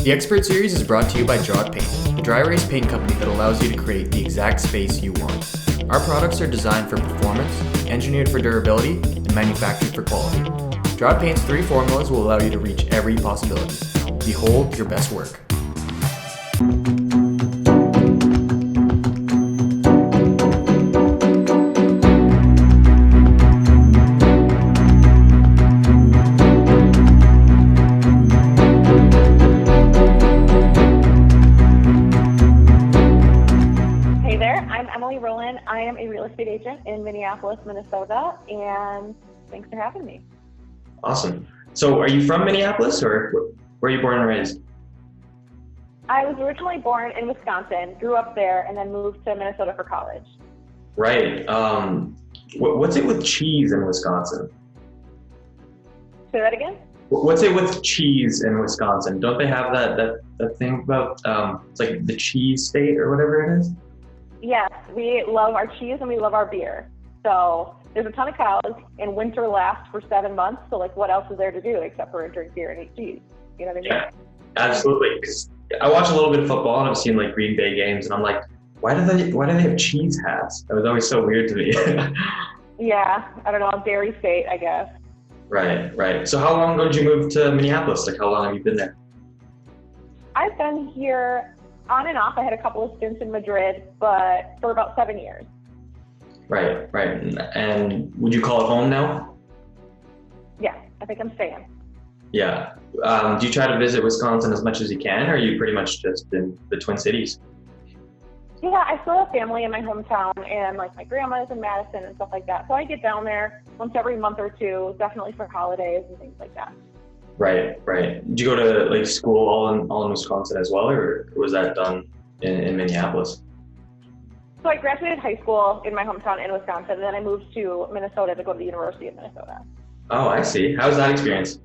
The Expert Series is brought to you by Draw It Paint, the dry erase paint company that allows you to create the exact space you want. Our products are designed for performance, engineered for durability, and manufactured for quality. Draw It Paint's 3 formulas will allow you to reach every possibility. Behold your best work. Rolon. I am a real estate agent in Minneapolis, Minnesota, and thanks for having me. Awesome. So are you from Minneapolis, or where are you born and raised? I was originally born in Wisconsin, grew up there, and then moved to Minnesota for college. Right. What's it with cheese in Wisconsin? Say that again? What's it with cheese in Wisconsin? Don't they have that thing about, it's like the cheese state or whatever it is? Yes, we love our cheese and we love our beer. So there's a ton of cows, and winter lasts for 7 months. So like, what else is there to do except for drink beer and eat cheese? You know what I mean? Yeah, absolutely. Because I watch a little bit of football and I've seen like Green Bay games, and I'm like, why do they have cheese hats? That was always so weird to me. Yeah, I don't know, dairy state, I guess. Right. So how long ago did you move to Minneapolis? Like, how long have you been there? I've been here on and off. I had a couple of stints in Madrid, but for about 7 years. Right. And would you call it home now? Yeah, I think I'm staying. Yeah. Do you try to visit Wisconsin as much as you can, or are you pretty much just in the Twin Cities? Yeah, I still have family in my hometown, and like my grandma's in Madison and stuff like that. So I get down there once every month or two, definitely for holidays and things like that. Right. Did you go to like school all in Wisconsin as well, or was that done in Minneapolis? So I graduated high school in my hometown in Wisconsin, and then I moved to Minnesota to go to the University of Minnesota. Oh, I see. How was that experience?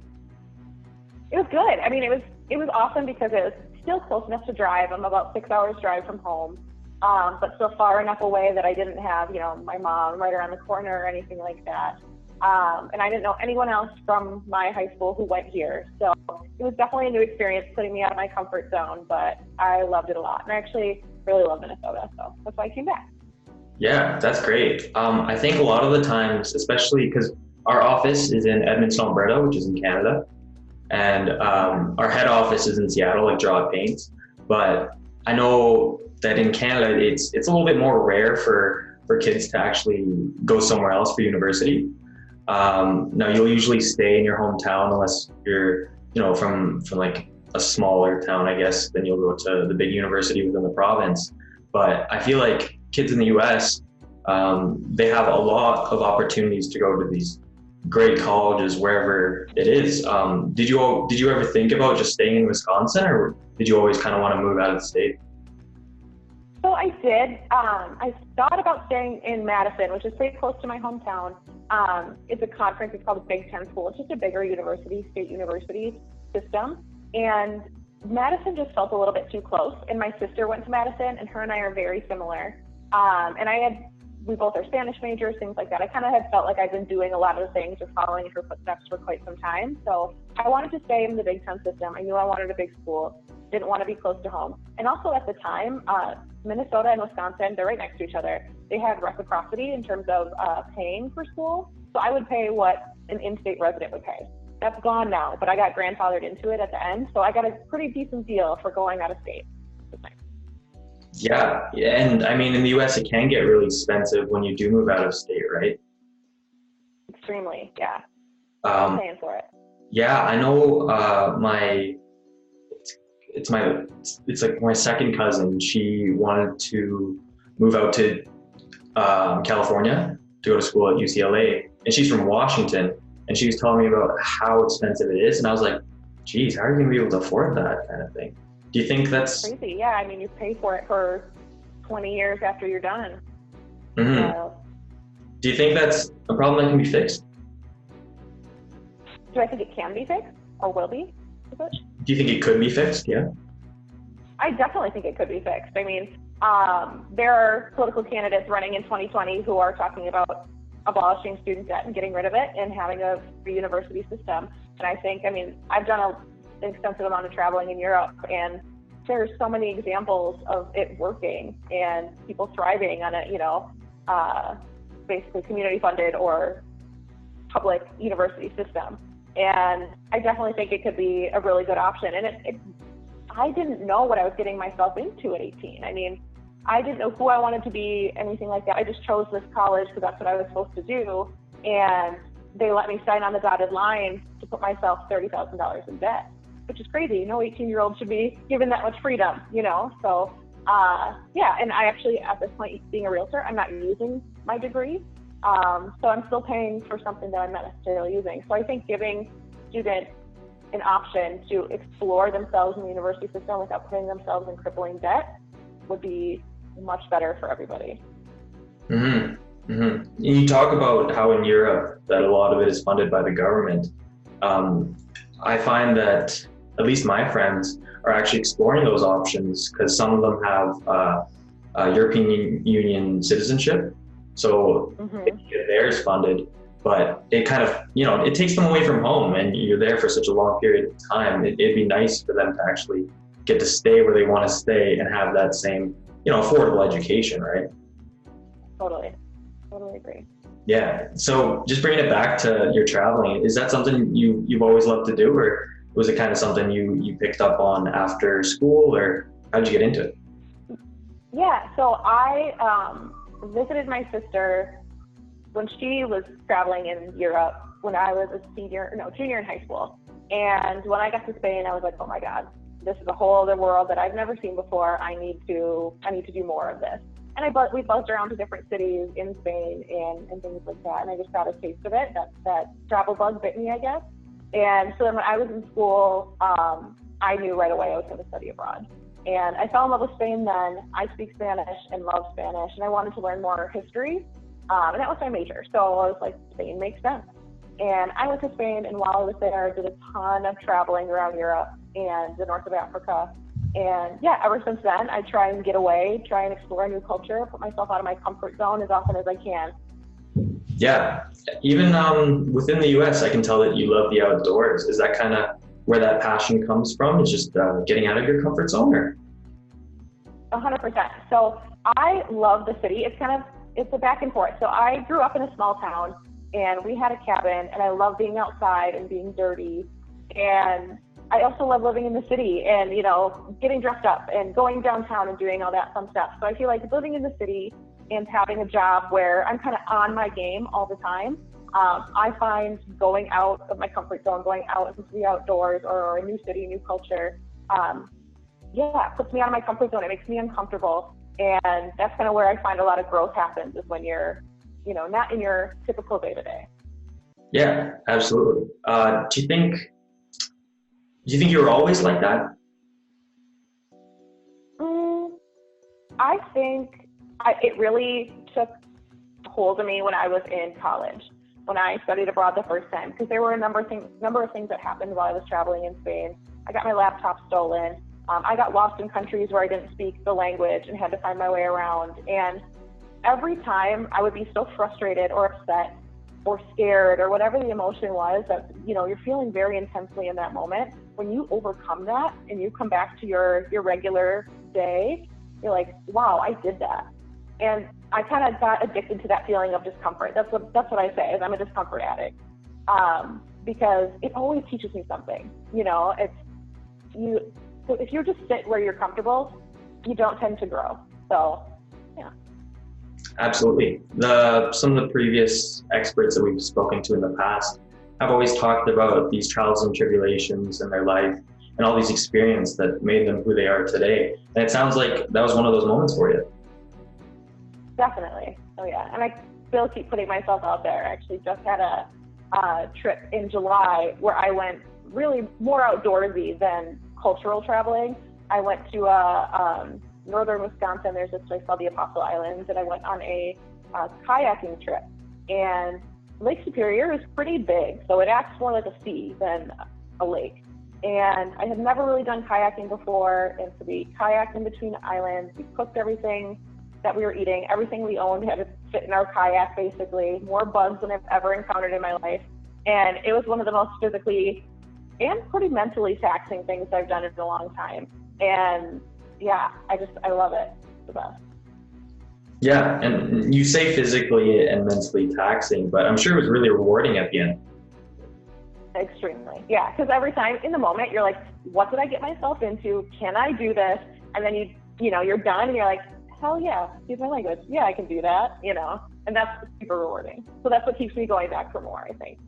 It was good. I mean, it was awesome because it was still close enough to drive. I'm about 6 hours drive from home, but still far enough away that I didn't have, my mom right around the corner or anything like that. And I didn't know anyone else from my high school who went here. So it was definitely a new experience, putting me out of my comfort zone, but I loved it a lot. And I actually really love Minnesota, so that's why I came back. Yeah, that's great. I think a lot of the times, especially because our office is in Edmonton, Alberta, which is in Canada, and our head office is in Seattle, like Draw It Paint. But I know that in Canada, it's a little bit more rare for kids to actually go somewhere else for university. Now you'll usually stay in your hometown unless you're, from like a smaller town, I guess, then you'll go to the big university within the province. But I feel like kids in the US, they have a lot of opportunities to go to these great colleges wherever it is. Did you ever think about just staying in Wisconsin, or did you always kind of want to move out of the state? So I did. I thought about staying in Madison, which is pretty close to my hometown. It's a conference. It's called the Big Ten School. It's just a bigger university, state university system. And Madison just felt a little bit too close. And my sister went to Madison, and her and I are very similar. And we both are Spanish majors, things like that. I kind of had felt like I've been doing a lot of the things or following in her footsteps for quite some time. So I wanted to stay in the Big Ten system. I knew I wanted a big school, didn't want to be close to home. And also at the time, Minnesota and Wisconsin, they're right next to each other. They had reciprocity in terms of paying for school. So I would pay what an in-state resident would pay. That's gone now, but I got grandfathered into it at the end. So I got a pretty decent deal for going out of state. Yeah, and I mean, in the US, it can get really expensive when you do move out of state, right? Extremely, yeah. I'm paying for it. Yeah, I know. It's like my second cousin. She wanted to move out to California to go to school at UCLA, and she's from Washington. And she was telling me about how expensive it is, and I was like, "Geez, how are you gonna be able to afford that kind of thing?" Do you think that's crazy? Yeah, I mean, you pay for it for 20 years after you're done. Mm-hmm. So, do you think that's a problem that can be fixed? do I think it can be fixed or will be? Do you think it could be fixed? Yeah. I definitely think it could be fixed. I mean, there are political candidates running in 2020 who are talking about abolishing student debt and getting rid of it and having a free university system. And I think, I've done an extensive amount of traveling in Europe, and there's so many examples of it working and people thriving on a, basically community funded or public university system. And I definitely think it could be a really good option. And I didn't know what I was getting myself into at 18. I mean, I didn't know who I wanted to be, anything like that. I just chose this college because that's what I was supposed to do. And they let me sign on the dotted line to put myself $30,000 in debt, which is crazy. No 18-year-old should be given that much freedom, So, yeah, and I actually, at this point, being a realtor, I'm not using my degree. So I'm still paying for something that I'm not necessarily using. So I think giving students an option to explore themselves in the university system without putting themselves in crippling debt would be much better for everybody. Mm-hmm. Mm-hmm. You talk about how in Europe that a lot of it is funded by the government. I find that at least my friends are actually exploring those options because some of them have European Union citizenship. So they can get theirs funded, but it kind of, it takes them away from home and you're there for such a long period of time. It'd be nice for them to actually get to stay where they want to stay and have that same, affordable education, right? Totally agree. Yeah. So just bringing it back to your traveling, is that something you've always loved to do, or was it kind of something you picked up on after school, or how did you get into it? Yeah. So I visited my sister when she was traveling in Europe when I was a junior in high school. And when I got to Spain, I was like, oh my God, this is a whole other world that I've never seen before. I need to do more of this. And we buzzed around to different cities in Spain and things like that. And I just got a taste of it. That travel bug bit me, I guess. And so then when I was in school, I knew right away I was going to study abroad. And I fell in love with Spain then. I speak Spanish and love Spanish, and I wanted to learn more history. And that was my major. So I was like, Spain makes sense. And I went to Spain, and while I was there, I did a ton of traveling around Europe and the north of Africa. And yeah, ever since then, I try and get away, try and explore a new culture, put myself out of my comfort zone as often as I can. Yeah, even within the US, I can tell that you love the outdoors. Is that kind of where that passion comes from? It's just getting out of your comfort zone, or? 100%. So I love the city. It's a back and forth. So I grew up in a small town, and we had a cabin, and I love being outside and being dirty. And I also love living in the city and, getting dressed up and going downtown and doing all that fun stuff. So I feel like living in the city and having a job where I'm kind of on my game all the time, I find going out of my comfort zone, going out into the outdoors or a new city, new culture, puts me out of my comfort zone. It makes me uncomfortable. And that's kind of where I find a lot of growth happens, is when you're, not in your typical day-to-day. Yeah, absolutely. Do you think you were always like that? I think it really took hold of me when I was in college, when I studied abroad the first time, because there were a number of things that happened while I was traveling in Spain. I got my laptop stolen. I got lost in countries where I didn't speak the language and had to find my way around. And every time I would be so frustrated or upset or scared or whatever the emotion was that, you're feeling very intensely in that moment. When you overcome that and you come back to your regular day, you're like, wow, I did that. And I kind of got addicted to that feeling of discomfort. That's what I say, is I'm a discomfort addict. Because it always teaches me something. So if you just sit where you're comfortable, you don't tend to grow. So, yeah. Absolutely. Some of the previous experts that we've spoken to in the past have always talked about these trials and tribulations in their life and all these experiences that made them who they are today. And it sounds like that was one of those moments for you. Definitely. Oh yeah. And I still keep putting myself out there. I actually just had a trip in July where I went really more outdoorsy than cultural traveling. I went to northern Wisconsin. There's this place called the Apostle Islands, and I went on a kayaking trip. And Lake Superior is pretty big, so it acts more like a sea than a lake. And I had never really done kayaking before, and so we kayaked in between islands. We cooked everything that we were eating. Everything we owned had to fit in our kayak, basically. More bugs than I've ever encountered in my life. And it was one of the most physically and pretty mentally taxing things I've done in a long time. And yeah, I love it. It's the best. Yeah, and you say physically and mentally taxing, but I'm sure it was really rewarding at the end. Extremely. Yeah, because every time in the moment, you're like, what did I get myself into? Can I do this? And then you're done and you're like, hell yeah, excuse my language. Yeah, I can do that, and that's super rewarding. So that's what keeps me going back for more, I think.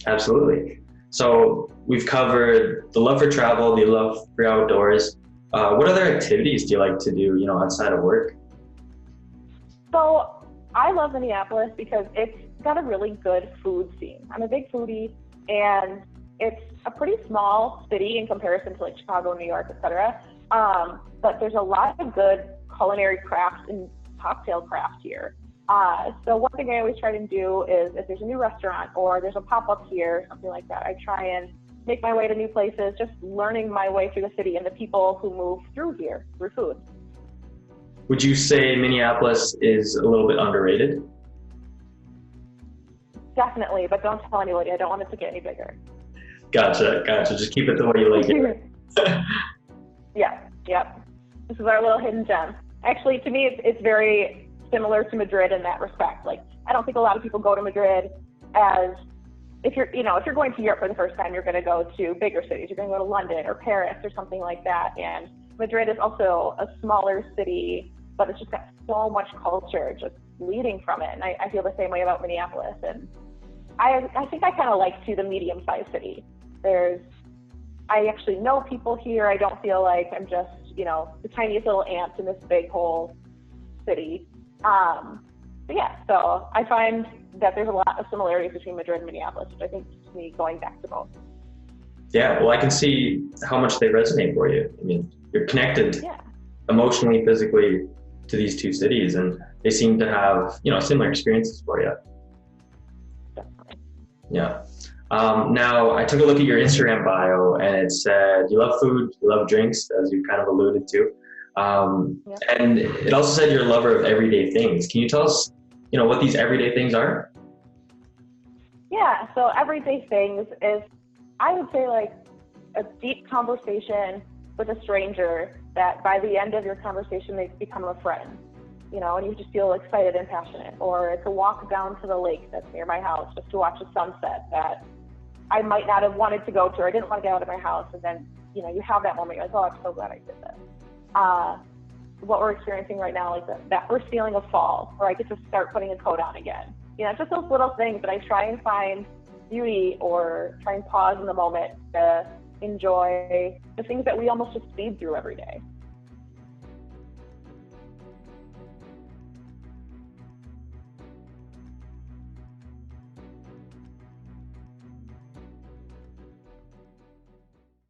Absolutely. So we've covered the love for travel, the love for outdoors. What other activities do you like to do, outside of work? So I love Minneapolis because it's got a really good food scene. I'm a big foodie, and it's a pretty small city in comparison to like Chicago, New York, etc. But there's a lot of good culinary crafts and cocktail craft here. So one thing I always try to do is if there's a new restaurant or there's a pop-up here, something like that, I try and make my way to new places, just learning my way through the city and the people who move through here through food. Would you say Minneapolis is a little bit underrated? Definitely, but don't tell anybody. I don't want it to get any bigger. Gotcha. Just keep it the way you like it. Yep. This is our little hidden gem. Actually, to me, it's very similar to Madrid in that respect. Like, I don't think a lot of people go to Madrid as if you're going to Europe for the first time, you're going to go to bigger cities. You're going to go to London or Paris or something like that. And Madrid is also a smaller city, but it's just got so much culture just leading from it. And I feel the same way about Minneapolis. And I think I kind of like the medium-sized city. I actually know people here. I don't feel like I'm just, the tiniest little ant in this big whole city. But yeah, so I find that there's a lot of similarities between Madrid and Minneapolis, which I think keeps me going back to both. Yeah, well, I can see how much they resonate for you. I mean, you're connected emotionally, physically to these two cities, and they seem to have, similar experiences for you. Definitely. Yeah. Now, I took a look at your Instagram bio, and it said you love food, you love drinks, as you kind of alluded to. And it also said you're a lover of everyday things. Can you tell us, what these everyday things are? Yeah, so everyday things is, I would say, like a deep conversation with a stranger that by the end of your conversation, they become a friend, and you just feel excited and passionate. Or it's a walk down to the lake that's near my house just to watch a sunset that I might not have wanted to go to, or I didn't want to get out of my house. And then, you have that moment, you're like, oh, I'm so glad I did this. What we're experiencing right now is that first feeling of fall, where I get to start putting a coat on again. Just those little things that I try and find beauty or try and pause in the moment to enjoy the things that we almost just speed through every day.